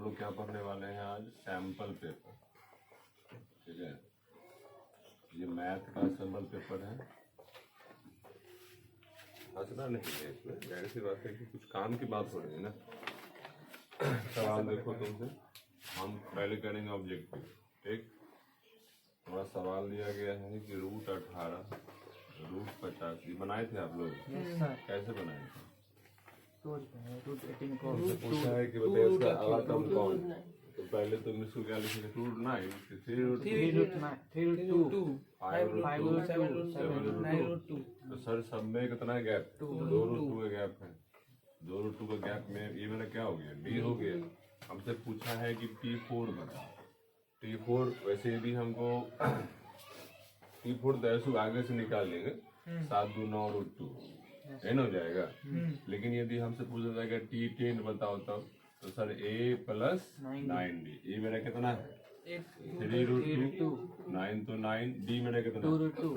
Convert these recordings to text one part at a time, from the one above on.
लोग क्या पढ़ने वाले हैं आज? Sample paper. ठीक है, ये मैथ का सैंपल पेपर है। हंसना नहीं है इसमें, जाहिर सी बात है कि कुछ काम की बात हो रही है ना। सवाल देखो तुमसे, हम पहले करेंगे ऑब्जेक्टिव। ठीक, हमारा सवाल दिया गया है कि √18 √50 बनाए थे आप लोग? कैसे बनाए थे? मुझसे पूछा है कि बताइए इसका अगला टर्म कौन है। तो पहले तुम इसको क्या लिखेंगे? √9 3√2 तो सर सब में कितना गैप? 2√2 का गैप है। 2√2 का गैप में ये मेरा क्या हो गया? डी हो गया। हमसे पूछा है कि T4 बताओ। T4 वैसे यदि हमको T4 दरअसल आगे से निकाल लेंगे 7 2 9 √2 एन हो जाएगा। लेकिन यदि हमसे पूछा जाएगा T10 बताओ तब, तो सर A + 9D। ये मेरा कितना है? 3√2 9 तो 9 D मेरा कितना? 2√2।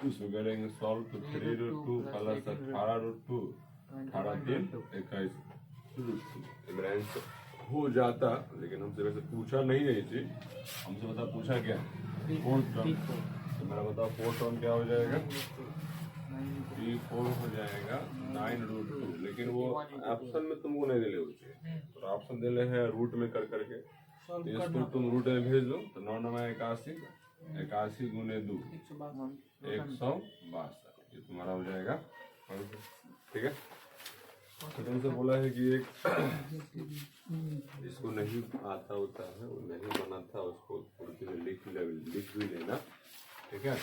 इसको करेंगे सॉल्व तो 3√2 + 18√2 18 3 21 √2 मेरा आंसर हो जाता। लेकिन हमसे वैसे पूछा नहीं है इसे, हमसे बता पूछा क्या? Fourth term. तो मेरा बताओ फोर्थ टर्म क्या हो जाएगा? T4 हो जाएगा 9√2। लेकिन वो ऑप्शन में तुमको नहीं दिले होते, तो ऑप्शन दिले हैं रूट में कर करके। तो इसको तुम रूट में भेज दो तो 9 9 81 81 गुने 2 162। ये तुम्हारा हो जाएगा। ठीक है, तो तुमसे बोला है कि एक इसको नहीं आता होता है, वो नहीं बना था, उसको उर्दू में लिख भी लेना। ठीक है,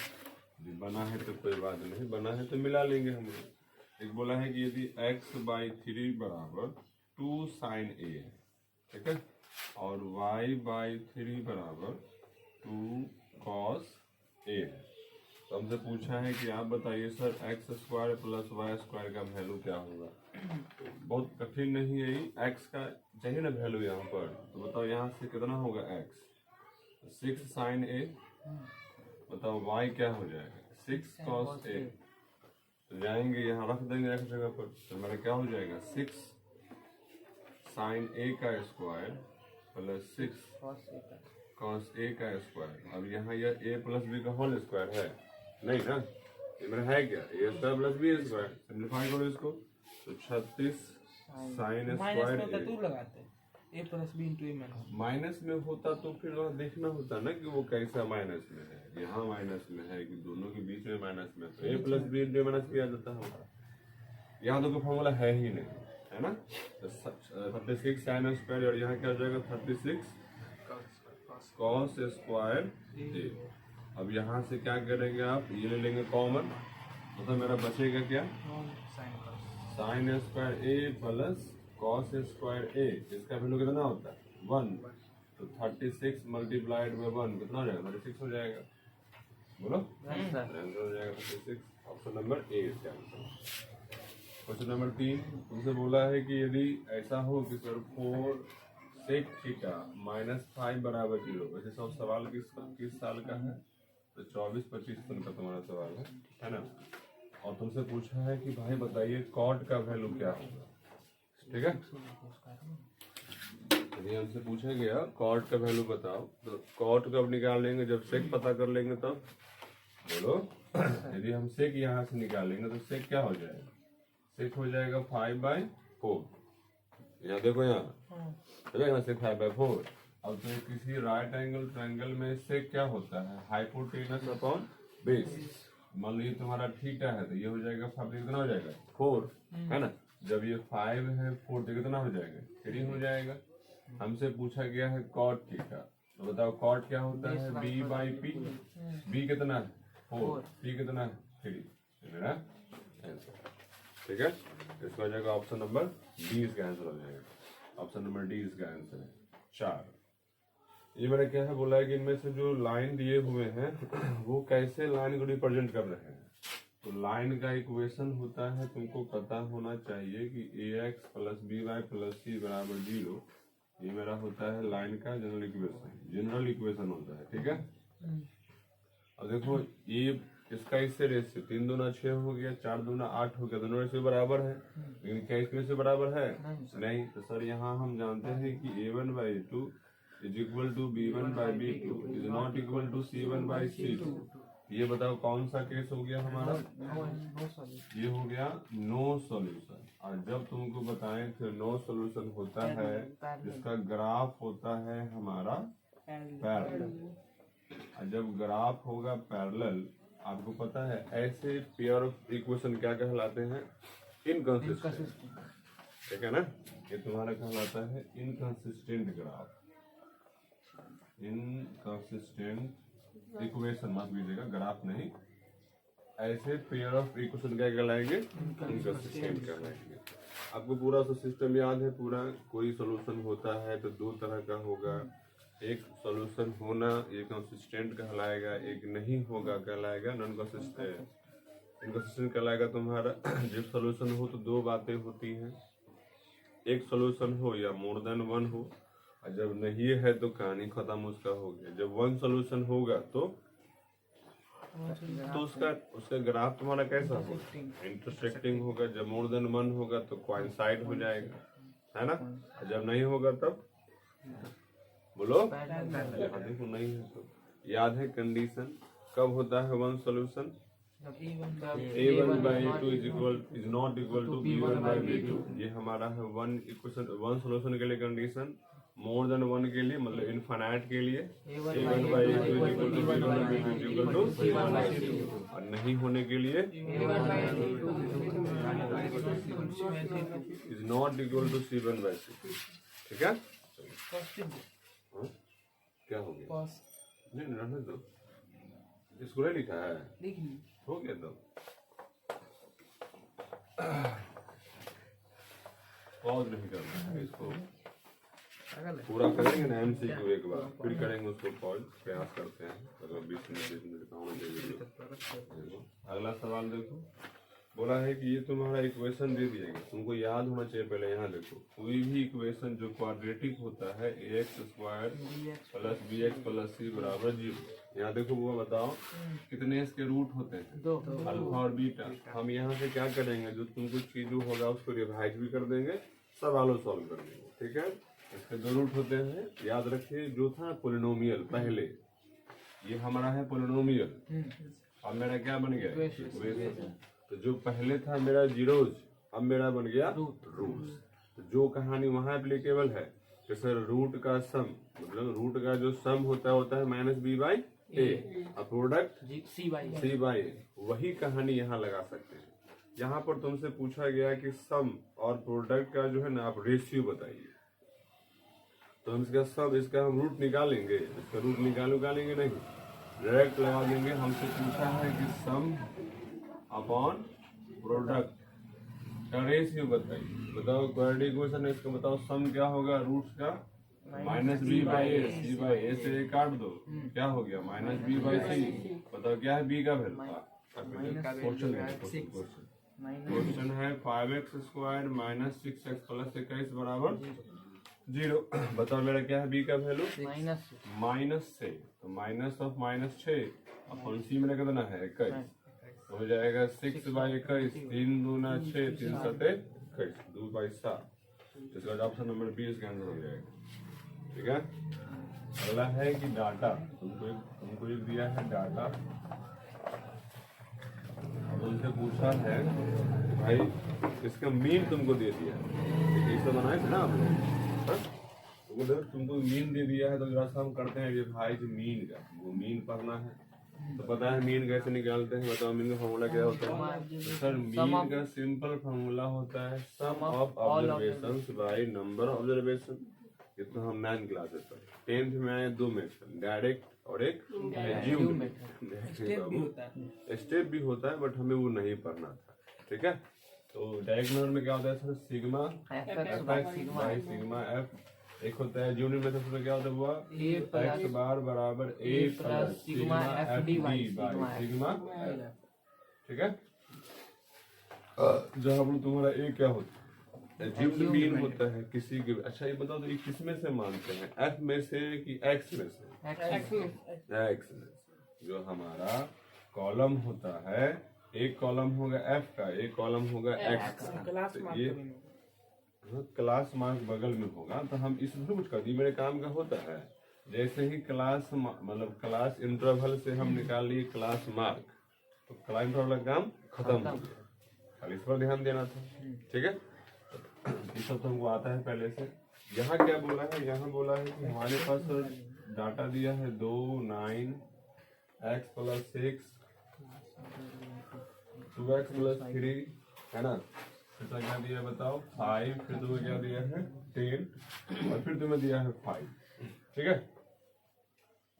बना है तो कोई बात नहीं, बना है तो मिला लेंगे हम लोग। एक बोला है कि यदि x/3 = 2 sin A है, ठीक है, और y/3 = 2 cos A है। तो हमसे पूछा है कि आप बताइए सर x² + y² का वैल्यू क्या होगा। बहुत कठिन नहीं है, x का चाहिए ना वैल्यू यहाँ पर। तो बताओ यहाँ से कितना होगा x? 6 sin A। बताओ y क्या हो जाएगा? 6 cos A। तो जाएंगे यहाँ रख देंगे एक जगह पर, तो मेरा क्या हो जाएगा? 6 sin A² + 6 cos A²। अब यहाँ यह A + B का होल स्क्वायर है नहीं ना, ये मेरा है क्या? A² + B²। सिंप्लीफाई करो इसको तो 36 sin A²। माइनस में होता तो फिर वहाँ देखना होता ना कि वो कैसा माइनस में है। यहाँ माइनस में है कि दोनों के बीच में माइनस में, तो A + B × A- आ जाता है। यहाँ तो कोई फॉर्मूला है ही नहीं, है ना। तो 36 sin A² और यहाँ क्या हो जाएगा? 36 cos A²। अब यहाँ से क्या करेंगे आप? ये ले लेंगे कॉमन, मतलब मेरा बचेगा क्या? sin A² + cos A²। इसका वैल्यू कितना होता है? 1। तो 36 × 1 कितना हो जाएगा? 36 हो जाएगा। बोलो आंसर हो जाएगा 36। ऑप्शन नंबर ए इसका आंसर। क्वेश्चन नंबर 3 तुमसे बोला है कि यदि ऐसा हो कि सर 4 sec θ - 5 = 0। वैसे सब सवाल किस साल का है? तो 24-25 सन का तुम्हारा सवाल है ना। और तुमसे पूछा है कि भाई बताइए कॉट का वैल्यू क्या होगा। ठीक है, यदि हमसे पूछा गया कॉट का वैल्यू बताओ, तो कॉट कब निकाल लेंगे? जब सेक पता कर लेंगे तब। बोलो यदि हम सेक यहाँ से निकालेंगे तो सेक क्या हो जाएगा? सेक हो जाएगा 5/4। यहाँ देखो, यहाँ ना सेक 5/4। अब तो किसी राइट एंगल ट्रायंगल में सेक क्या होता है? Hypotenuse upon base. मान लीजिए तुम्हारा थीटा है तो ये हो जाएगा 5, कितना हो जाएगा? 4, है ना। जब ये 5 है 4 तो कितना हो जाएगा? 3 हो जाएगा। हमसे पूछा गया है कॉट थीटा, तो बताओ कॉट क्या होता है? B/P। B कितना है? 4, P कितना है? 3। मेरा आंसर। ठीक है, इसका हो जाएगा ऑप्शन नंबर डी इसका आंसर हो जाएगा। ऑप्शन नंबर डी इसका आंसर है। 4 ये मैंने क्या है बोला है कि इनमें से जो लाइन दिए हुए हैं वो कैसे लाइन को रिप्रेजेंट कर रहे हैं। तो लाइन का इक्वेशन होता है, तुमको पता होना चाहिए कि AX + BY + C = 0। ये मेरा होता है लाइन का जनरल इक्वेशन होता है। ठीक है, अब देखो ये इसका इससे रेशियो 3 दूना 6 हो गया, 4 दूना 8 हो गया, दोनों रेशियो बराबर है, लेकिन क्या इसके रेशियो बराबर है? नहीं। तो सर यहाँ हम जानते हैं कि A1/2 is equal to B1/B2 is not equal to C1/C2। ये बताओ कौन सा केस हो गया हमारा? ये हो गया नो सॉल्यूशन। और जब तुमको बताएं कि नो सॉल्यूशन होता है जिसका ग्राफ होता है हमारा पैरेलल, और जब ग्राफ होगा पैरेलल, आपको पता है ऐसे पेयर ऑफ इक्वेशन क्या कहलाते हैं? इनकंसिस्टेंट, ठीक है ना? ये तुम्हारा कहलाता है इनकंसिस्टेंट ग्राफ, इनकंसिस्टेंट इक्वेशन, माफ कीजिएगा ग्राफ नहीं। ऐसे पेयर ऑफ इक्वेशन क्या कहलाएंगे? इनकंसिस्टेंट कहलाएंगे। आपको पूरा सा सिस्टम याद है पूरा? कोई सॉल्यूशन होता है तो दो तरह का होगा, एक सॉल्यूशन होना ये कंसिस्टेंट कहलाएगा, एक नहीं होगा कहलाएगा नॉन कंसिस्टेंट। इनकंसिस्टेंट कहलाएगा तुम्हारा जब सॉल्यूशन हो तो दो बातें होती हैं, एक सॉल्यूशन हो या मोर देन वन हो, और जब नहीं है तो कहानी खत्म उसका हो गया। जब वन सॉल्यूशन होगा तो उसका ग्राफ तुम्हारा कैसा होगा? इंटरसेक्टिंग होगा। जब मोर देन वन होगा तो कोइंसाइड हो जाएगा, है ना? जब नहीं होगा तब बोलो, देखो नहीं है तो याद है कंडीशन कब होता है one solution? A1/A2 is not equal to B1/B2। ये हमारा है वन इक्वेशन, वन सॉल्यूशन के लिए कंडीशन। मोर देन वन के लिए मतलब इनफाइनाइट के लिए A1/A2 equal to B1/B2 equal to C1/C2, और नहीं होने के लिए is not equal to C1/C2। ठीक है? क्या हो गया? नहीं रहने दो, इसको नहीं लिखा है, हो गया तो पॉज नहीं करना है, इसको पूरा करेंगे ना MCQ एक बार, फिर करेंगे उसको पॉज। प्रयास करते हैं अगर 20 मिनट का होना चाहिए। अगला सवाल देखो, बोला है कि ये तुम्हारा इक्वेशन दे दिएगा, तुमको याद होना चाहिए। पहले यहाँ देखो, कोई भी इक्वेशन जो क्वाड्रेटिक होता है AX² plus BX plus C बराबर 0। यहाँ देखो वो बताओ कितने इसके रूट होते हैं? 2, अल्फा और बीटा। हम यहाँ से क्या करेंगे, जो तुमको चीज होगा उसको रिवाइज भी कर देंगे, सवालों सॉल्व कर देंगे। ठीक है? इसके 2 रूट होते हैं, याद रखिए। जो था पोलिनोमियल पहले, ये हमारा है पोलिनोमियल, अब मेरा क्या बन गया? इक्वेशन। तो जो पहले था मेरा जीरोज, अब मेरा बन गया रूट्स। तो जो कहानी वहां एप्लीकेबल है कि सर रूट का सम, मतलब रूट का जो सम होता है -b/a, और प्रोडक्ट c/a। वही कहानी यहाँ लगा सकते हैं। यहाँ पर तुमसे पूछा गया कि सम और प्रोडक्ट का जो है ना आप रेशियो बताइए, तो हम इसका सब, इसका हम रूट निकालेंगे, इसका रूट निकालेंगे नहीं, डायरेक्ट लगा देंगे। हमसे पूछा है कि सम अपॉन प्रोडक्ट का रेशियो बताइए। बताओ क्वाड्रेटिक इक्वेशन है, इसका बताओ सम क्या होगा रूट्स का? -b/a, c/a से काट दो, क्या हो गया? -b/c। बताओ क्या है b का वैल्यू? क्वेश्चन है 5x² - 6x + 21 बराबर 0। बताओ मेरा क्या है b का वैल्यू? -6। तो -6 अपॉन c मेरा कितना है? 21। हो जाएगा 6/21, 3 दूना 6, 3 सते 21, 2/7। इसका ऑप्शन नंबर 20 का आंसर हो जाएगा। ठीक है? अगला है कि डाटा, तुमको एक दिया है डाटा, अब उनसे पूछा है भाई इसका मीन तुमको दे दिया है, ऐसा बनाए थे ना आपने, तुमको मीन दे दिया है। तो जरा सा हम करते हैं रिवाइज मीन का, वो मीन पढ़ना है। तो पता है मीन कैसे निकालते हैं? बताओ मीन का फॉर्मूला क्या होता है? सर मीन का सिंपल फॉर्मूला होता है sum of observations by number observation. ये तो हम 9 क्लासेस पर 10th में आए 2 मेथड, डायरेक्ट और एक एज्यूम्ड। स्टेप भी होता है बट हमें वो नहीं पढ़ना था। ठीक है? तो डायरेक्ट मेथड में क्या होता है सर? Sigma f। एक होता है एज्यूम्ड मेथड में क्या होता है? हुआ x बार बराबर a plus sigma fd by sigma. ठीक है? जहाँ पर तुम्हारा a क्या होता है? एज्यूम्ड मीन होता है किसी के। अच्छा ये बताओ तो ये किस में से मानते हैं? f में से कि x में से? x में। जो हमारा कॉलम होता है, एक कॉलम होगा एफ का, एक कॉलम होगा एक्स का। क्लास तो मार्क ये कभी नहीं। क्लास मार्क बगल में होगा, तो हम इसमें कुछ कर दिए, मेरे काम का होता है। जैसे ही क्लास मतलब क्लास इंटरवल से हम निकाल लिए क्लास मार्क, तो क्लास इंटरवल का काम खत्म हो गया। खाली इस पर ध्यान देना था, ठीक है। ये सब तो हमको आता है पहले से। यहाँ क्या बोला है, यहाँ बोला है कि हमारे पास डाटा दिया है 2 9 x + 6 2x + 3 है ना। फिर तो क्या दिया है बताओ 5, फिर तुम्हें क्या दिया है 10 और फिर तुम्हें दिया है 5, ठीक है।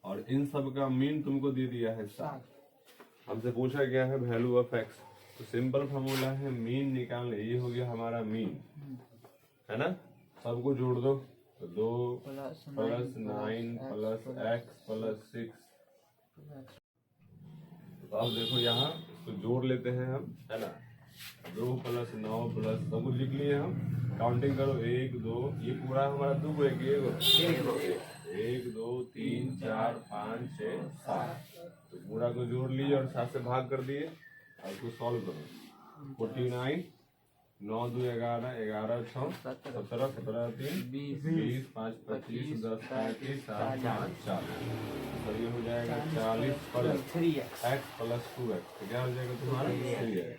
और इन सब का मीन तुमको दे दिया है 7। हमसे पूछा गया है वैल्यू ऑफ x, तो सिंपल फॉर्मूला है मीन निकालने, ये हो गया हमारा मीन, है ना। सबको जोड़ दो, तो 2 + 9 + x + 6। तो आप देखो यहाँ तो जोड़ लेते हैं हम, है ना। 2 + 9 + सब कुछ लिख लिए हम, काउंटिंग करो 1 2, ये पूरा हमारा 2 को 1 1 2 3 4 5 6 7, तो पूरा को जोड़ लिए और 7 से भाग कर दिए। अब इसको सॉल्व करो, 49 9 2 11 11 6 17 17 3 20 5 25 10 35 7 5 40, तो ये हो जाएगा 40 + 3x + 2x, तो क्या हो जाएगा तुम्हारा 3x।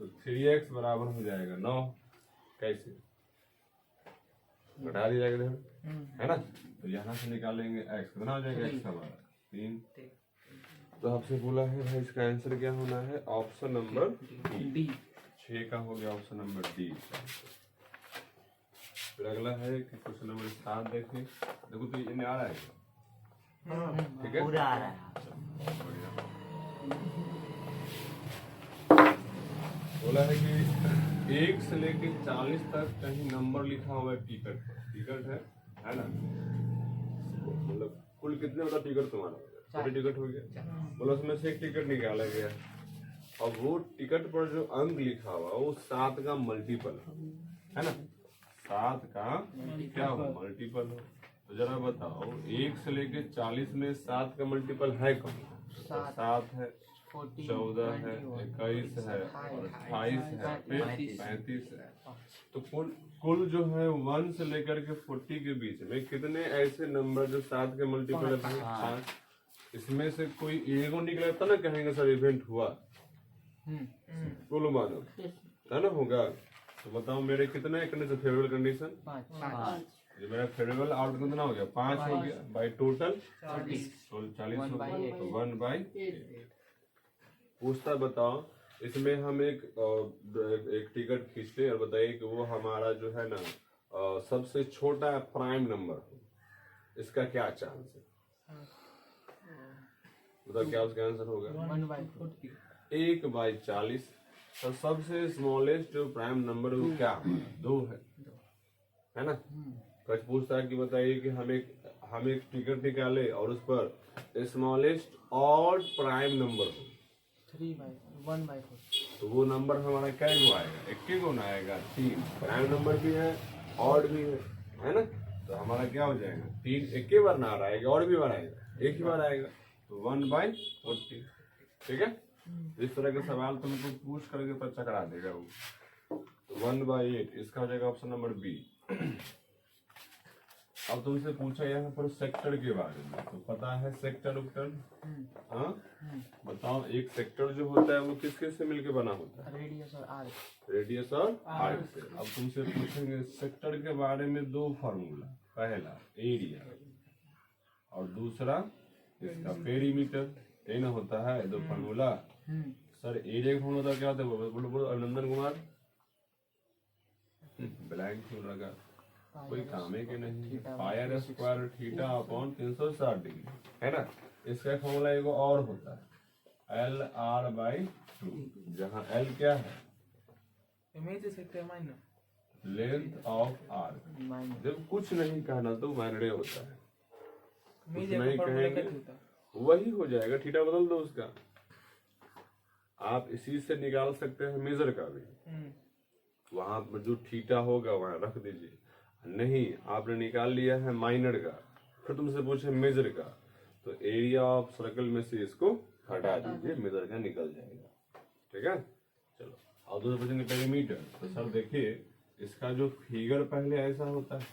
तो 3x बराबर हो जाएगा 9। कैसे घटा दिया जाएगा, है ना। तो यहाँ से निकालेंगे x, कितना हो जाएगा x हमारा 3। तो आपसे बोला है भाई इसका आंसर क्या होना है, ऑप्शन नंबर डी। 6 का हो गया ऑप्शन नंबर डी। फिर अगला है कि क्वेश्चन नंबर 7 देखें। देखो तो ये आ रहा है, ठीक है, पूरा आ रहा है। बढ़िया। बोला है कि 1 से लेके 40 तक कहीं नंबर लिखा हुआ है टिकट है ना। मतलब कुल कितने मतलब टिकट तुम्हारा हो गया, 4 टिकट हो गया। मतलब उसमें से एक टिकट निकाला गया, और वो टिकट पर जो अंक लिखा हुआ वो 7 का मल्टीपल है ना। 7 का क्या हो मल्टीपल हो, तो जरा बताओ 1 से लेके 40 में 7 का मल्टीपल है कौन। 7 है, 14 है, 21 है, 28 है, फिर 35 है। तो कुल जो है 1 से लेकर के 40 के बीच में कितने ऐसे नंबर जो 7 के मल्टीपल है 5। इसमें से कोई एगो निकला था ना, कहेंगे सर इवेंट हुआ, बोलो मानो है ना होगा। तो बताओ मेरे कितने कंडीशन फेवरेबल कंडीशन 5 जो मेरा फेवरेबल आउटकम कितना हो गया 5 हो गया, बाई टोटल 40 हो गया, तो 1/8। पूछता बताओ इसमें हम एक टिकट खींचते और बताइए कि वो हमारा जो है ना सबसे छोटा प्राइम नंबर हो, इसका क्या चांस है, बताओ क्या उसका आंसर होगा 1/40। तो सबसे स्मॉलेस्ट जो प्राइम नंबर है वो क्या है 2 है ना। कच पूछता है कि बताइए कि हम एक टिकट निकाले और उस पर स्मॉलेस्ट ऑड प्राइम नंबर हो 3/1/4। तो वो नंबर हमारा क्या गो आएगा, 1 गो ना आएगा, 3 प्राइम नंबर भी है ऑड भी है ना। तो हमारा क्या हो जाएगा 3 एक ही बार ना आ रहा है, और भी बार आएगा, एक ही बार आएगा, तो 1/40, ठीक है। इस तरह के सवाल तुमको पूछ करके पर चकरा देगा वो। तो 1/8 इसका हो जाएगा ऑप्शन नंबर बी। अब तुमसे पूछा यहाँ पर सेक्टर के बारे में, तो पता है सेक्टर उक्टर, हाँ बताओ एक सेक्टर जो होता है वो किस किस से मिलके बना होता है, रेडियस और आर्क से। अब तुमसे पूछेंगे सेक्टर के बारे में 2 फार्मूला, पहला एरिया और दूसरा इसका पेरीमीटर, ये ना होता है 2 फार्मूला। सर एरिया का फार्मूला क्या होता है, बोलो अभिनंदन कुमार, ब्लैंक क्यों लगा, कोई काम है कि नहीं, pier square theta upon 360 degree है ना। इसका फॉर्मूला एगो और होता है LR/2, जहाँ L क्या है लेंथ ऑफ आर्क। जब कुछ नहीं कहना तो माइनरे होता है, कुछ नहीं कहेंगे वही हो जाएगा, थीटा बदल दो उसका। आप इसी से निकाल सकते हैं मेजर का भी, वहां पर जो थीटा होगा वहां रख दीजिए। नहीं आपने निकाल लिया है माइनर का, फिर तुमसे पूछे मेजर का, तो एरिया ऑफ सर्कल में से इसको हटा दीजिए, मिरर का निकल जाएगा। ठीक है, चलो और दूसरा पूछेंगे पेरीमीटर। तो सर देखिए इसका जो फिगर पहले ऐसा होता है,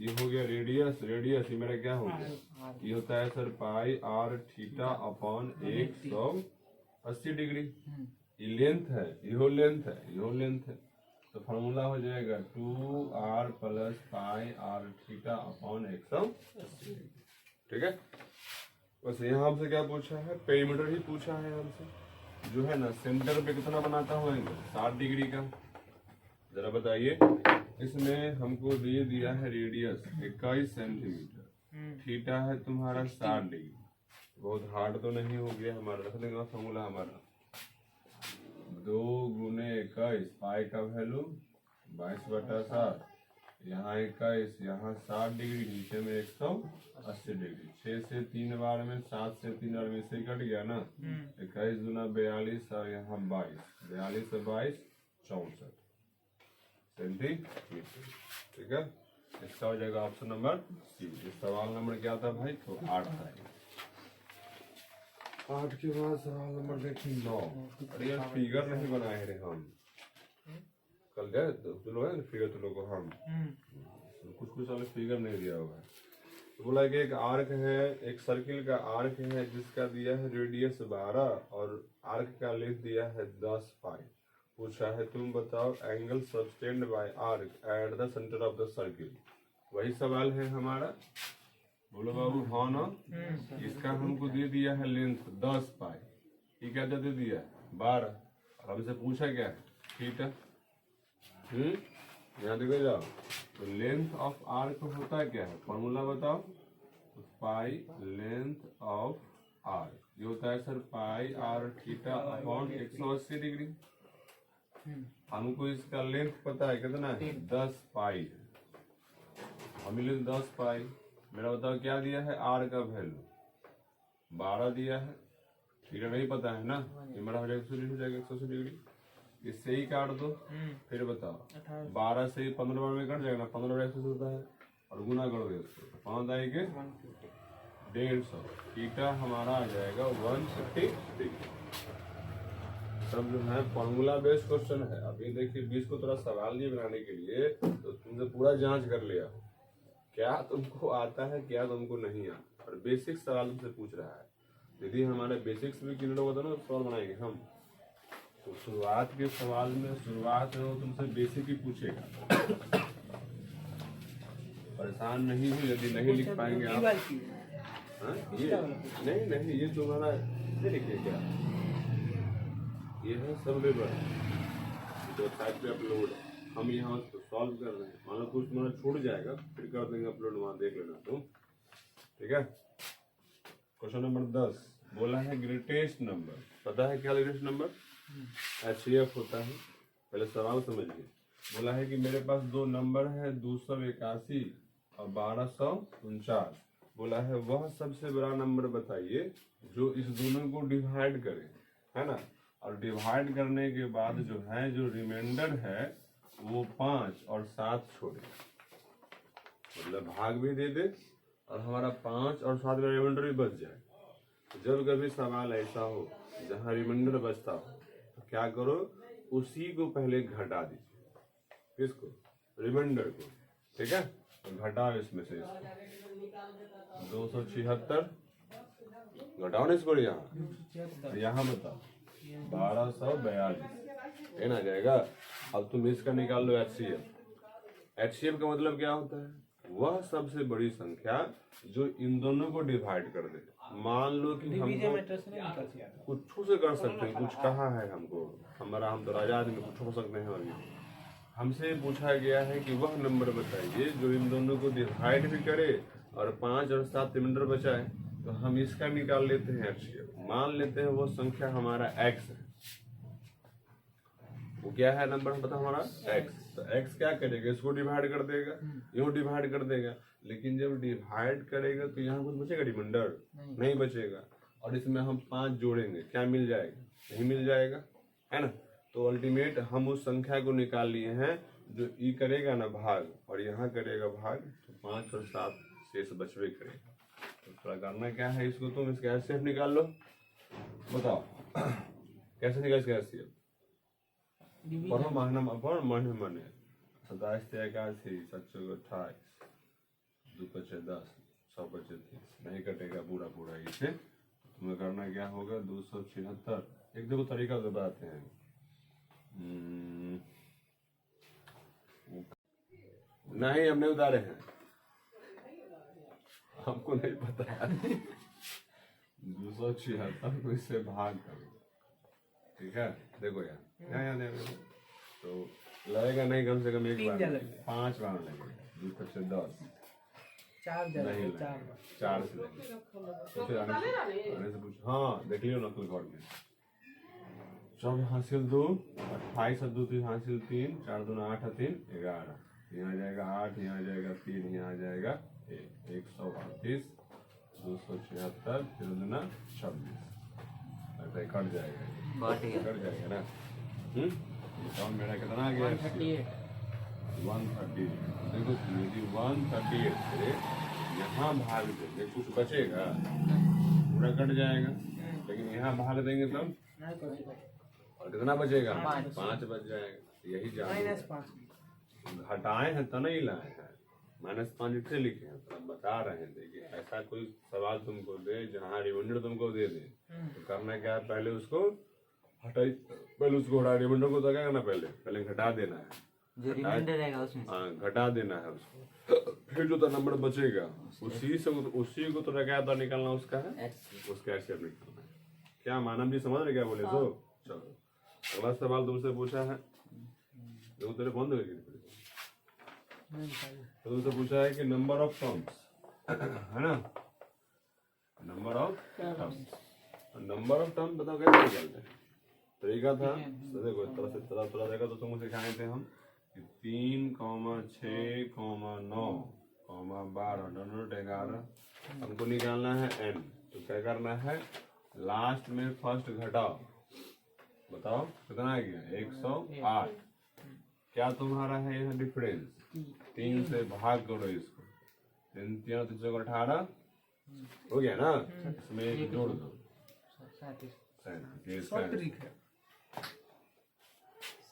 ये हो गया रेडियस, रेडियस ये मेरा क्या हो गया, ये होता है सर pi R theta upon 180 degree. ये लेंथ है, ये लेंथ है, ये लेंथ है। तो फॉर्मूला हो जाएगा 2r plus pi R theta upon 180 degree. ठीक है, बस यहाँ हमसे क्या पूछा है, पेरीमीटर ही पूछा है हमसे। जो है ना सेंटर पे कितना बनाता हूँ एंगल 60 डिग्री का। जरा बताइए, इसमें हमको दे दिया है रेडियस 21 सेंटीमीटर, थीटा है तुम्हारा 60 डिग्री। बहुत हार्ड तो नहीं हो गया हमारा, रख देंगे फॉर्मूला हमारा 2 गुने 21, पाई का वैल्यू 22/7, यहाँ 21, यहाँ 60 डिग्री, नीचे में 180 डिग्री। 6 से 3 बार में, 7 से 3 बार में से कट गया ना, 21 दूना 42 और यहाँ 22, 42 से 22 64 सेंटीमीटर। ठीक है, इसका हो जाएगा ऑप्शन नंबर सी। इस सवाल नंबर क्या था भाई, तो 8 था। 8 के बाद सवाल नंबर देखिए 9। अरे यार फिगर नहीं बनाए रहे हम, कल गए तो लोग है फिगर, तो लोगों हम कुछ कुछ वाले फिगर नहीं दिया हुआ है। तो बोला कि एक आर्क है, एक सर्किल का आर्क है जिसका दिया है रेडियस 12 और आर्क का लेंथ दिया है 10 पाई। पूछा है तुम बताओ angle subtended by arc at the centre of the circle. वही सवाल है हमारा, बोलो बाबू हाँ ना। इसका हमको दे दिया है लेंथ 10 पाई, ये क्या दे दिया है 12, और हमसे पूछा क्या है थीटा। यहाँ देखो जाओ, तो लेंथ ऑफ आर्क होता क्या है, फॉर्मूला बताओ। तो पाई लेंथ ऑफ आर्क ये होता है सर pi R theta upon 180 degree. हमको इसका लेंथ पता है कितना है, 10 पाई है। हम ले 10 पाई, मेरा बताओ क्या दिया है, आर का वैल्यू 12 दिया है, थीटा नहीं पता है ना, ये मेरा हो जाएगा 180 डिग्री। इससे ही काट दो, फिर बताओ 12 से 15 बार में कट जाएगा ना, 15 बार 180 होता है, और गुना कर दो इसको, 5 आएंगे 150, थीटा हमारा आ जाएगा 150 डिग्री। सब जो है फॉर्मूला बेस्ड क्वेश्चन है। अभी देखिए 20 को थोड़ा सवाल दिए बनाने के लिए, तो तुमसे पूरा जांच कर लिया क्या तुमको आता है क्या तुमको नहीं आता, और बेसिक सवाल तुमसे पूछ रहा है। यदि हमारे बेसिक्स भी क्लियर होगा तो ना सवाल बनाएंगे हम। तो शुरुआत के सवाल में शुरुआत है वो तुमसे बेसिक ही पूछेगा, परेशान नहीं हो यदि नहीं लिख पाएंगे आप। ये नहीं ये तुम्हारा ये लिखिए क्या, ये है सब लेबर जो साइट पे अपलोड है, हम यहाँ उसको सॉल्व कर रहे हैं। मान लो कुछ तुम्हारा छूट जाएगा फिर कर देंगे अपलोड, वहाँ देख लेना तुम। ठीक है, क्वेश्चन नंबर 10 बोला है ग्रेटेस्ट नंबर। पता है क्या ग्रेटेस्ट नंबर, HCF होता है। पहले सवाल समझिए, बोला है कि मेरे पास दो नंबर है 281 और 1249। बोला है वह सबसे बड़ा नंबर बताइए जो इस दोनों को डिवाइड करे, है ना, और डिवाइड करने के बाद जो है जो रिमाइंडर है वो 5 और 7 छोड़े, मतलब भाग भी दे दे और हमारा 5 और 7 का रिमाइंडर भी बच जाए। जब कभी सवाल ऐसा हो जहाँ रिमाइंडर बचता हो तो क्या करो, उसी को पहले घटा दीजिए, किसको, रिमाइंडर को। ठीक है, तो घटाओ इसमें से 276 घटाओ ना इसको, यहाँ बताओ 1242 ना जाएगा। अब तुम इसका निकाल लो HCF। HCF का मतलब क्या होता है, वह सबसे बड़ी संख्या जो इन दोनों को डिवाइड कर दे। मान लो कि हमको कुछ से कर सकते हैं, कुछ कहा है हमको, हम तो राजा आदमी कुछ हो सकते हैं। अभी हमसे पूछा गया है कि वह नंबर बताइए जो इन दोनों को डिवाइड भी करे और 5 और 7 रिमाइंडर बचाए। तो हम इसका निकाल लेते हैं HCF। मान लेते हैं वो संख्या हमारा x है, वो क्या है नंबर हम पता हमारा x। तो x क्या करेगा, इसको डिवाइड कर देगा, यूं डिवाइड कर देगा, लेकिन जब डिवाइड करेगा तो यहाँ कुछ बचेगा, रिमाइंडर नहीं बचेगा। और इसमें हम 5 जोड़ेंगे, क्या मिल जाएगा, नहीं मिल जाएगा, है ना। तो अल्टीमेट हम उस संख्या को निकाल लिए हैं जो ई करेगा ना भाग और यहाँ करेगा भाग, तो 5 और 7 शेष बचवे करेगा। तो थोड़ा करना क्या है, इसको तुम इसका HCF निकाल लो। बताओ कैसे निकल गया एलसीएम? पढ़ो मानना पढ़ मन मने 27 से 81 7 28 2 5 10 100 बचे 30 नहीं कटेगा पूरा पूरा इसे। तुम्हें करना क्या होगा 276। एक देखो तरीका बताते हैं। नहीं हमने उतारे हैं, हमको नहीं पता। 276 को इससे भाग करो, ठीक है। देखो यार यहाँ देखो तो लगेगा नहीं, कम से कम एक बार 5 बार लगेगा। 2 5 10 नहीं लगेगा, 4 से लगेगा। तो फिर आने से पूछ। हाँ देख लियो नकल घर में। 4 हासिल 2 28 और 2 3 हासिल 3 4 2 8 3 11। यहाँ जाएगा 8, यहाँ जाएगा 3, यहाँ जाएगा 1 138 276 फिर 26 ऐसा कट जाएगा, कट जाएगा ना। तो मेरा कितना आ गया 138। देखो यदि 138 से यहाँ भाग देंगे कुछ बचेगा, पूरा कट जाएगा। लेकिन यहाँ भाग देंगे तब और कितना बचेगा 5 बच जाएगा। यही जान घटाए हैं तो नहीं लाए हैं, -5 इससे लिखे हैं। तो बता रहे थे कि ऐसा कोई सवाल तुमको दे जहाँ रिमाइंडर तुमको दे दे तो करना क्या है, पहले उसको हटाई, पहले उसको हटा, रिमाइंडर को तो क्या करना, पहले घटा देना है, जो रिमाइंडर रहेगा उसमें। हाँ घटा देना है उसको। फिर जो तो नंबर बचेगा उसी को तो रखा तो निकालना उसका है, उसका एक्सेप्ट निकालना है। क्या मानव जी समझ रहे क्या बोले? तो चलो अगला सवाल तुमसे पूछा है, देखो तेरे बंद हो गई। तो तुमसे पूछा है कि नंबर ऑफ टर्म्स है ना, number of terms. Number of term बताओ कैसे निकालते हैं? तरीका था तो देखो तरह से थोड़ा देखा तो तुमको सिखाए थे हम कि 3, 6, 9, 12 दोनों 11 हमको निकालना है n। तो क्या करना है, लास्ट में फर्स्ट घटाओ, बताओ कितना आ गया 108। क्या तुम्हारा है यहाँ डिफरेंस, 3 से भाग करो इसको, 3 3 3 18 हो गया ना। इसमें एक जोड़ दो,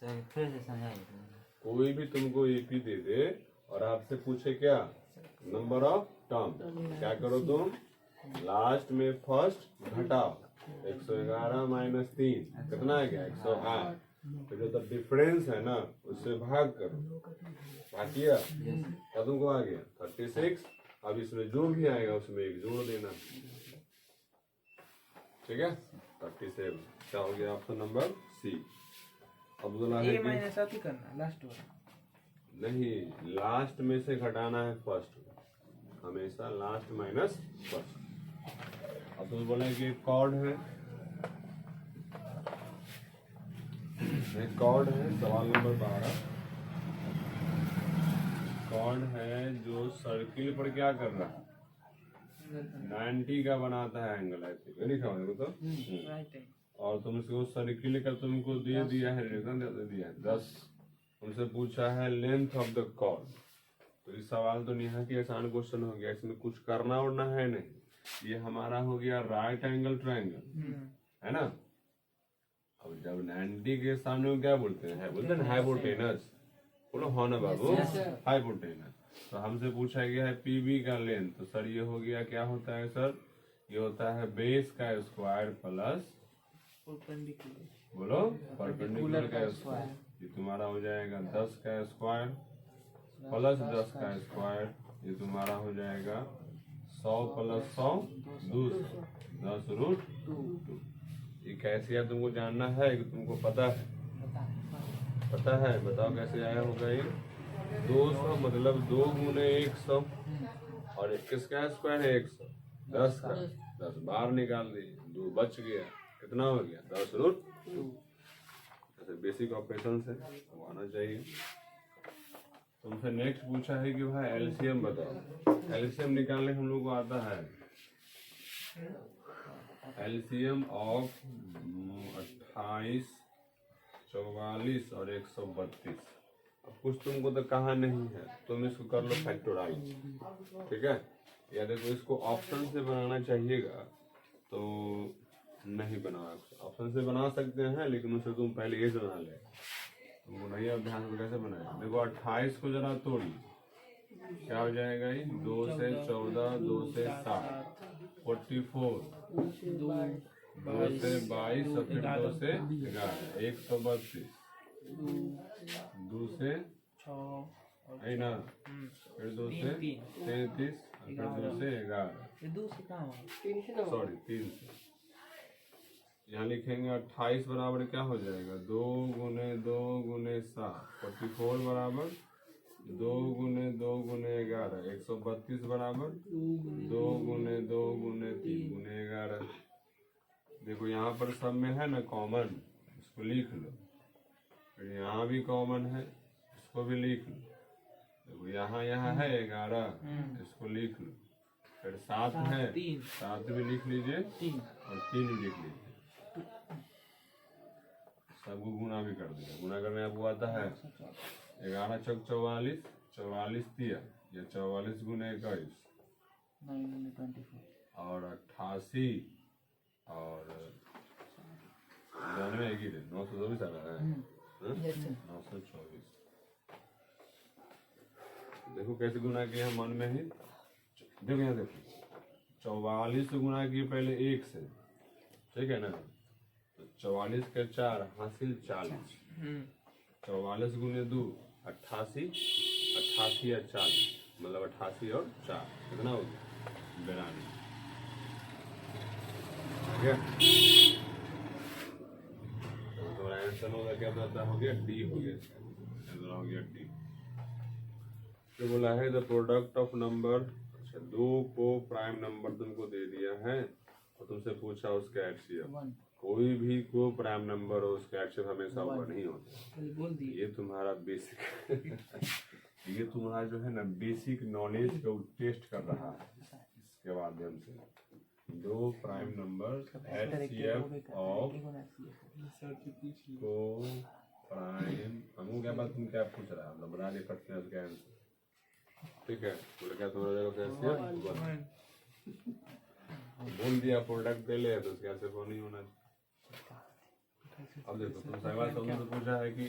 फिर से समझाइए। कोई भी तुमको एपी दे दे और आपसे पूछे क्या नंबर ऑफ टर्म, क्या करो तुम लास्ट में फर्स्ट घटाओ, 111 - 3 कितना आ गया 108। तो जो तो डिफरेंस है ना उससे भाग करो, भाग किया तो तुमको आ गया 36। अब इसमें जो भी आएगा उसमें एक जोड़ देना, ठीक है। 37 क्या हो गया ऑप्शन नंबर सी। अब बोला है कि करना लास्ट वाला नहीं, लास्ट में से घटाना है फर्स्ट, हमेशा लास्ट माइनस फर्स्ट। अब तुम बोले कि कॉर्ड है, एक कॉर्ड है, सवाल नंबर 12। कॉर्ड है जो सर्किल पर क्या कर रहा है, 90 का बनाता है एंगल, ऐसे लिखा हुआ है तो। और तुम इसको सर्किल का तुमको दे दिया है, दे दिया है 10। तुमसे पूछा है लेंथ ऑफ द कॉर्ड। तो इस सवाल तो यहाँ की आसान क्वेश्चन हो गया, इसमें कुछ करना उड़ना है नहीं। ये हमारा हो गया राइट एंगल ट्रायंगल, है ना। अब जब 90 के सामने वो क्या बोलते हैं, बोलते हैं हाइपोटेनस। बोलो हाँ ना बाबू, हाइपोटेनस। तो हमसे पूछा गया है पीबी का लेंथ। तो सर ये हो गया, क्या होता है सर, ये होता है बेस का स्क्वायर प्लस बोलो परपेंडिकुलर का स्क्वायर। ये तुम्हारा हो जाएगा 10 का स्क्वायर प्लस 10 का स्क्वायर, ये तुम्हारा हो जाएगा 100 + 100 200, 10√2। ये कैसे है तुमको जानना है कि तुमको पता है? पता है, बताओ कैसे आया होगा ये। 200 मतलब 2 × 100 और किसका स्क्वायर है 100, 10 का 10 बाहर निकाल दिए, 2 बच गया, कितना हो गया 10√2। ऐसे बेसिक ऑपरेशन से आना चाहिए। तुमसे नेक्स्ट पूछा है कि भाई एलसीएम बताओ। एलसीएम निकालने हम लोग को आता है, एलसीएम ऑफ 28, 44 और 132। अब कुछ तुमको तो कहा नहीं है, तुम इसको कर लो फैक्टराइज, ठीक है। या देखो इसको ऑप्शन से बनाना चाहिएगा तो नहीं बना, ऑप्शन से बना सकते हैं लेकिन उसे तुम पहले ये से बना ले, तुमको नहीं अब ध्यान से कैसे बनाए। देखो 28 को जरा तोड़िए, क्या हो जाएगा ये? 2 से 14, 2 से 7, 44, 2 से 22 और फिर 2 से 11, 132, 2 से है ना, फिर 2 से 33 और फिर 2 से 11, सॉरी 3 से। यहाँ लिखेंगे 28 बराबर क्या हो जाएगा? 2 गुने 2 गुने 7, 44 बराबर 2 गुने 2 गुने 11, 132 बराबर 2 गुने 2 गुने 3 गुने 11। देखो यहाँ पर सब में है ना कॉमन, इसको लिख लो। फिर यहाँ भी कॉमन है, इसको भी लिख लो। देखो यहाँ है 11, इसको लिख लो। फिर 7 है, 7 भी लिख लीजिए और 3 भी लिख लीजिए। सबको गुना भी कर दिया। गुना करने आपको आता है 11 चौक 44, 44 तिया, या 44 गुने 21 और 88 और 92 एक ही थे, 924 आ रहा है, 924। देखो कैसे गुना किया मन में ही। देखो यहाँ देखो 44 से गुना किए पहले 1 से, ठीक है ना, तो 44 के 4 हासिल 40, 44 गुने 2 88, 88 और 40 मतलब 88 और 4 कितना हो गया? 92। ठीक है, तो तुम्हारा आंसर होगा क्या बताता हो गया? डी हो गया, आंसर हो गया डी। तो बोला है द प्रोडक्ट ऑफ नंबर, अच्छा 2 को प्राइम नंबर तुमको दे दिया है और तुमसे पूछा उसका एचसीएफ। कोई भी को प्राइम नंबर हो उसका एचसीएफ हमेशा 1 ही होता है। ये तुम्हारा बेसिक ये तुम्हारा जो है ना बेसिक नॉलेज को टेस्ट कर रहा है इसके माध्यम से। 2 प्राइम नंबर एचसीएफ ऑफ को प्राइम, हमको क्या बात, तुम क्या पूछ रहा है? बना दे करते हैं उसका आंसर, ठीक है। बोले क्या तुम्हारा कैसे बोल दिया प्रोडक्ट दे ले तो उसके ऐसे फोन नहीं होना। अब देखो तुम सवाल तुमने तो पूछा है कि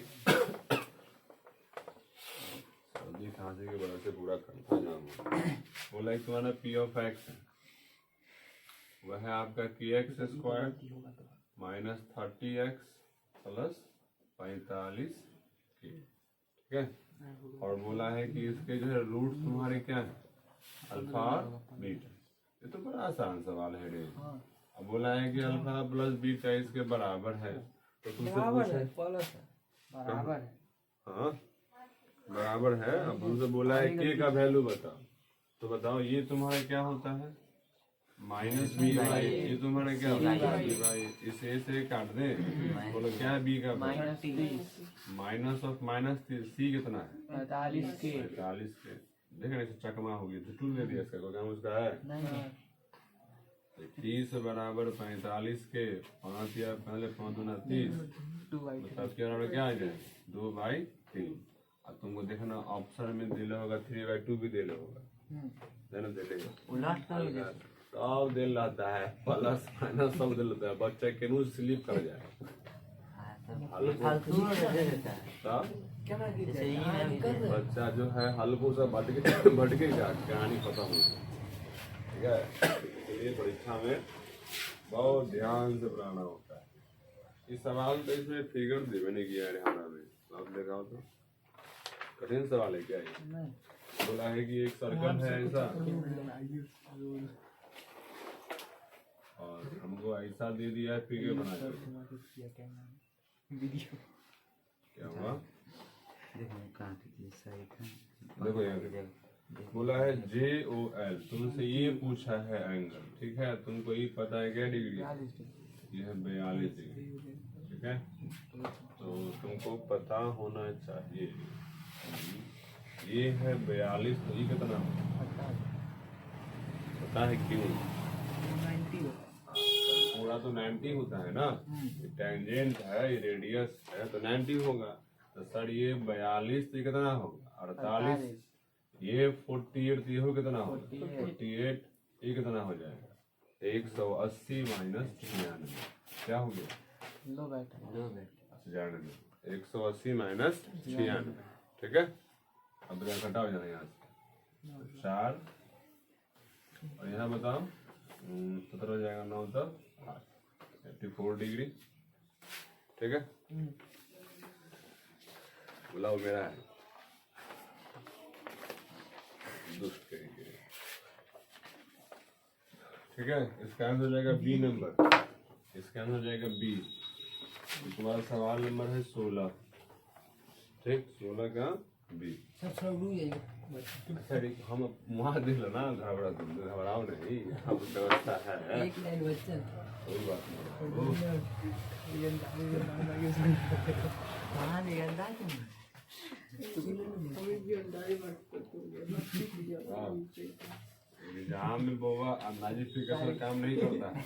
सर्दी खांसी की वजह से पूरा करता जाऊंगा। बोला एक तुम्हारा पी ऑफ एक्स है, वह है आपका की x square minus 30x plus 45 की, ठीक है। और बोला है कि इसके जो है रूट तुम्हारे क्या है? Alpha beta. ये तो बड़ा आसान सवाल है रे। अब बोला है कि अल्फा प्लस बीटा इसके बराबर है, तो तुमसे पूछा बराबर है, हाँ बराबर है। अब तुमसे बोला है के का वैल्यू बताओ, तो बताओ ये तुम्हारा क्या होता है? माइनस बी बाई, ये तुम्हारा क्या होता है? बी बाई। इसे से काट दे, बोलो क्या है बी का? माइनस ऑफ माइनस सी कितना है? 45 के। देखने से चकमा हो गया, झुटू ले दिया इसका, कोई काम उसका है? 30 बराबर 45 के 5 या पहले 5 दूना 30, तब के बराबर क्या आ जाए? 2/3। अब तुमको देखना ऑप्शन में दिले होगा 3/2 भी दिले होगा, देना दिलेगा सब दिल रहता है, प्लस माइनस सब दिल रहता है। बच्चा केनू स्लिप कर जाए बच्चा जो है हल्को सा भटकेगा, कहानी खत्म हो गई, ठीक है। इसलिए परीक्षा में बहुत ध्यान से पढ़ाना होता है। इस सवाल तो इसमें फिगर देवे नहीं किया है हमारा में, आप देखाओ तो कठिन सवाल है क्या ये? बोला है कि एक सर्कल है ऐसा और हमको ऐसा दे दिया है फिगर बना कर, क्या हुआ? देखो यहाँ देखो बोला है JOL, तुमसे ये पूछा है एंगल, ठीक है। तुमको ये पता है क्या डिग्री? ये है 42 डिग्री, ठीक है। तो तुमको पता होना चाहिए ये है 42, तो ये कितना पता है क्यों? पूरा तो 90 होता है ना, टेंजेंट है, ये रेडियस है तो 90 होगा। तो सर ये 42 तो कितना होगा? 48। ये 48 तो ये हो कितना होगा? 48। ये कितना हो जाएगा? 180 माइनस 96 क्या हो गया? लो बेटा जाने दो 180 माइनस 96 ठीक है। अब क्या घटा हो जाना यहाँ से 4 और यहाँ बताओ 17 हो जाएगा 9 तक 84 डिग्री ठीक है। बुलाओ मेरा है दुष्ट करेंगे ठीक है। इसका आंसर हो जाएगा बी नंबर, इसका आंसर हो जाएगा बी। तुम्हारा सवाल नंबर है 16 ठीक, 16 का बी। अच्छा हम वहाँ देख लो ना, घबराओ नहीं, अब व्यवस्था है कोई बात नहीं। एग्जाम में बोवा अंदाजी फिक्र से काम नहीं करता है,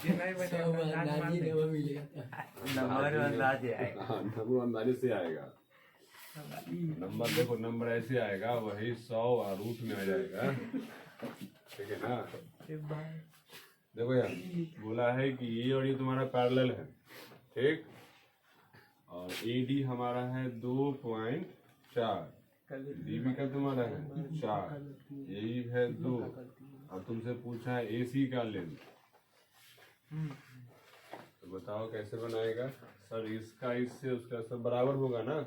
नंबर अंदाजे से आएगा। नंबर देखो, नंबर ऐसे आएगा वही 100 और रूट में आ जाएगा ठीक है ना। देखो यार बोला है कि ये और ये तुम्हारा पैरेलल है ठीक, और AD हमारा है 2.4, DB का तुम्हारा है 4, यही है 2, और तुमसे पूछा है AC का लेंथ। तो बताओ कैसे बनाएगा सर? इसका इससे उसका सब बराबर होगा ना,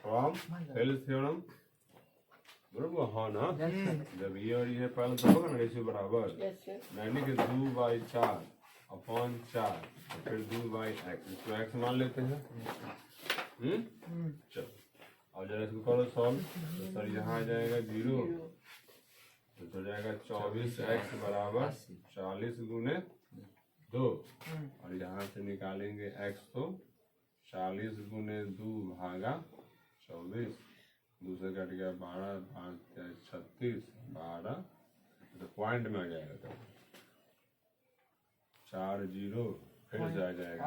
फ्रॉम हेल्स थ्योरम बरोबर हाँ ना। जब ये और ये पैरेलल तो होगा ना रेशियो बराबर, यानी कि 2/4 अपॉन 4 फिर 2/x, इसको x मान लेते हैं। चलो और जरा इसको करो सॉल्व, तो सर यहाँ आ जाएगा 0, तो हो जाएगा 24x बराबर 40 गुने 2, और यहाँ से निकालेंगे x, तो 40 गुने 2 भागा 24, दूसरे कट गया 12, 5 36 12, तो पॉइंट में आ जाएगा तब 4 0 फिर से आ जाएगा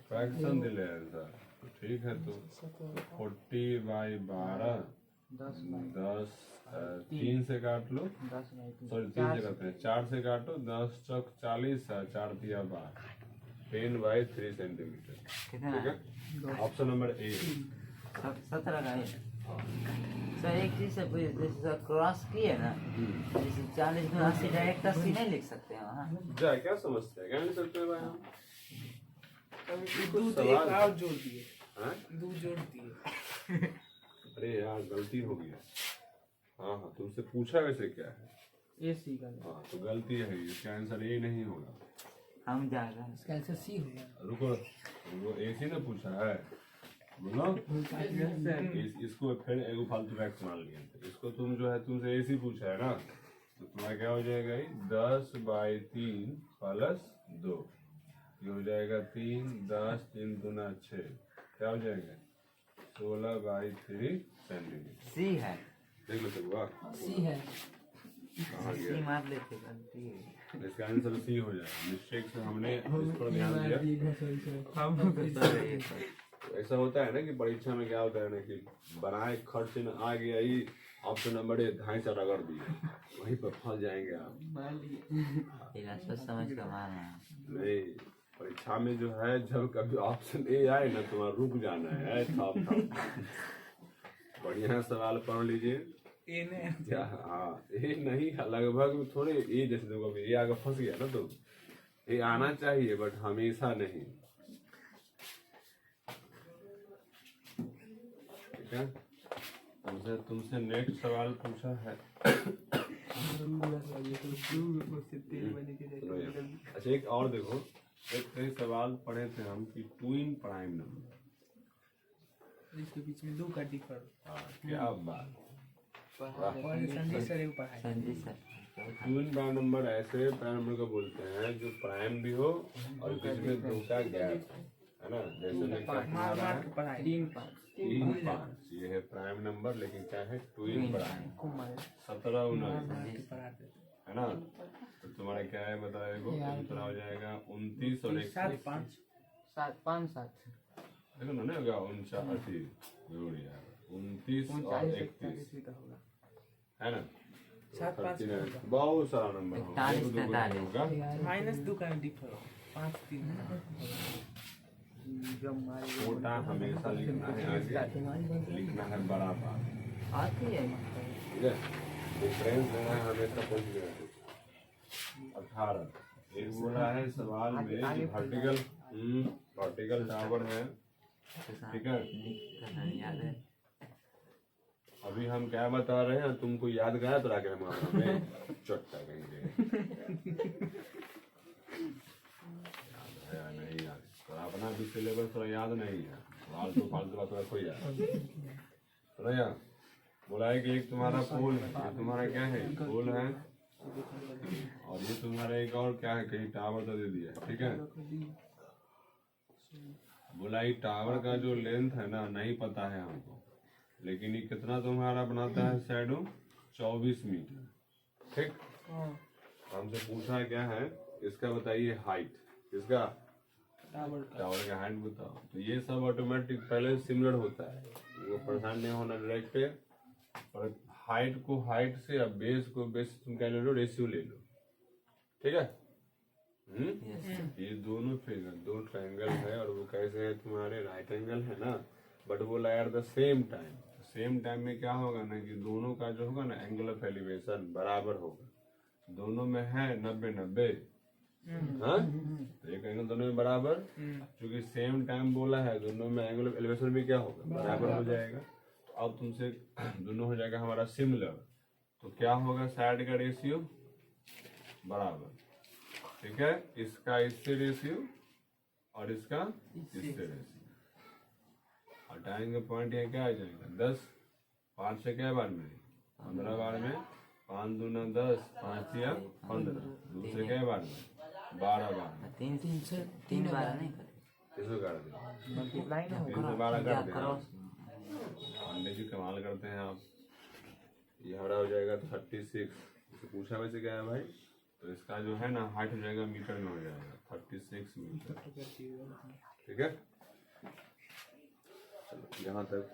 फ्रैक्शन दिले हैं सर, तो ठीक है। तो 40/12 10 3 से काट लो, सॉरी 3 से काटते हैं, 4 से काटो, 10 चौक 40 है, 4 दिया 12, 10/3 सेंटीमीटर ठीक है। ऑप्शन नंबर ए 17 का है सर। एक चीज से पूछ, जैसे सर क्रॉस किए ना, जैसे 40 में 80 डायरेक्ट 80 नहीं लिख सकते हैं वहाँ? जा क्या समझते हैं, क्या नहीं सकते भाई हम? दूध एक और जोड़ दिए, दूध जोड़ दिए। अरे यार गलती हो गया। हाँ हाँ तुमसे पूछा वैसे क्या है, AC का। हाँ तो गलती है, इसका आंसर ए नहीं होगा। हम जाएगा इसका आंसर C होगा। रुको वो AC ने पूछा है बोलो। इसको फिर एगो फालतू फैक्ट मान लिया, इसको तुम जो है तुमसे AC पूछा है ना, तो तुम्हारा क्या हो जाएगा 10/3 प्लस 2, ये हो जाएगा 3 10 3 दूना 6, क्या हो जाएगा 16/3 सेंटीमीटर। सी है, देख लो सब वाह C है। कहाँ सी गया, मार लेते गलती है। इसका आंसर सी हो जाएगा। मिस्टेक से हमने इस पर ध्यान दिया। तो ऐसा होता है ना कि परीक्षा में क्या होता है ना कि बनाए खर्च न आ गया ही, ऑप्शन नंबर ए ढांचा रगड़ दिए, वहीं पर फंस जाएंगे आप। सोच समझ कर मारना है। नहीं परीक्षा में जो है जब कभी ऑप्शन ए आए ना तुम्हारा रुक जाना है, थप बढ़िया सवाल पढ़ लीजिए। क्या हाँ ये नहीं, लगभग थोड़े ये जैसे देखो ये आगे फंस गया ना, तो ये आना चाहिए बट हमेशा नहीं ठीक है। तुमसे नेक्स्ट सवाल पूछा है। अच्छा एक और देखो, एक कई सवाल पढ़े थे हम कि ट्विन प्राइम नंबर, इसके बीच में 2 का डिफर। क्या बात। संजय सर एक पढ़ाए। Sanjay sir twin prime number ऐसे प्राइम नंबर को बोलते हैं जो प्राइम भी हो और बीच में 2 का गैप है ना, जैसे मैं क्या बना रहा है 3 5 3 5, ये है प्राइम नंबर लेकिन क्या है ट्विन प्राइम। 17 19 है ना, तो तुम्हारा क्या है बताएगा, कितना हो जाएगा 29 और 7 5 7 5 7 देखो ना नहीं होगा 29 और 31 है ना, सात पाँच 39 बहुत सारा नंबर होगा, 41, 1 2 नहीं होगा। -2 का डिफर हो 5 3 छोटा हमेशा लिखना है, आगे लिखना है बड़ा बात, आती है ठीक है। डिफरेंस देना है हमेशा कुछ नहीं। 18 एक बोला है सवाल में वर्टिकल टावर है, ठीक है। याद है अभी हम क्या बता रहे हैं, तुमको याद गया तो राके हम में चट्टा कहेंगे याद है या नहीं याद, तो अपना भी सिलेबस थोड़ा याद नहीं है, फालतू फालतू बात रखो यार। तो यार बोला है कि एक तुम्हारा पोल है, ये तुम्हारा क्या है, पोल है, और ये तुम्हारा एक और क्या है, कहीं टावर तो दे दिया है, ठीक है। बोला ये टावर का जो लेंथ है ना नहीं पता है हमको, लेकिन ये कितना तुम्हारा बनाता है शैडो, 24 मीटर, ठीक। हमसे पूछा क्या है, इसका बताइए हाइट, इसका टावर का हाइट बताओ। तो ये सब ऑटोमेटिक पहले सिमिलर होता है, वो परेशान नहीं होना डायरेक्ट है। और हाइट को हाइट से, अब बेस को बेस से तुम क्या ले लो, रेशियो ले लो, ठीक है। ये दोनों फिगर दो ट्रायंगल है, और वो कैसे है तुम्हारे राइट एंगल है ना, बट वो at the same time, same time में क्या होगा ना कि दोनों का जो होगा ना एंगल ऑफ एलिवेशन बराबर होगा, दोनों में है 90-90, हाँ, तो एक एंगल दोनों में बराबर, क्योंकि सेम टाइम बोला है, दोनों में एंगल ऑफ एलिवेशन भी क्या होगा, बराबर हो जाएगा। तो अब तुमसे दोनों हो जाएगा हमारा सिमिलर, तो क्या होगा, साइड का रेशियो बराबर, ठीक है। इसका इससे रेशियो और इसका इससे रेशियो, हटाएंगे पॉइंट, ये क्या आ जाएगा 10, 5 से क्या बार में 15 बार में, 5 दूना 10, 5 या 15, दूसरे क्या बार में 12 बार में, 3 बार नहीं करे, इसको कर दें, मल्टीप्लाई ना 3 से 12 कर दें, क्रॉस पांडे जी कमाल करते हैं आप। ये हमारा हो जाएगा 36, इसे पूछा वैसे क्या है भाई, तो इसका जो है ना हाइट हो जाएगा मीटर में, हो जाएगा 36 मीटर, ठीक है। चलो यहाँ तक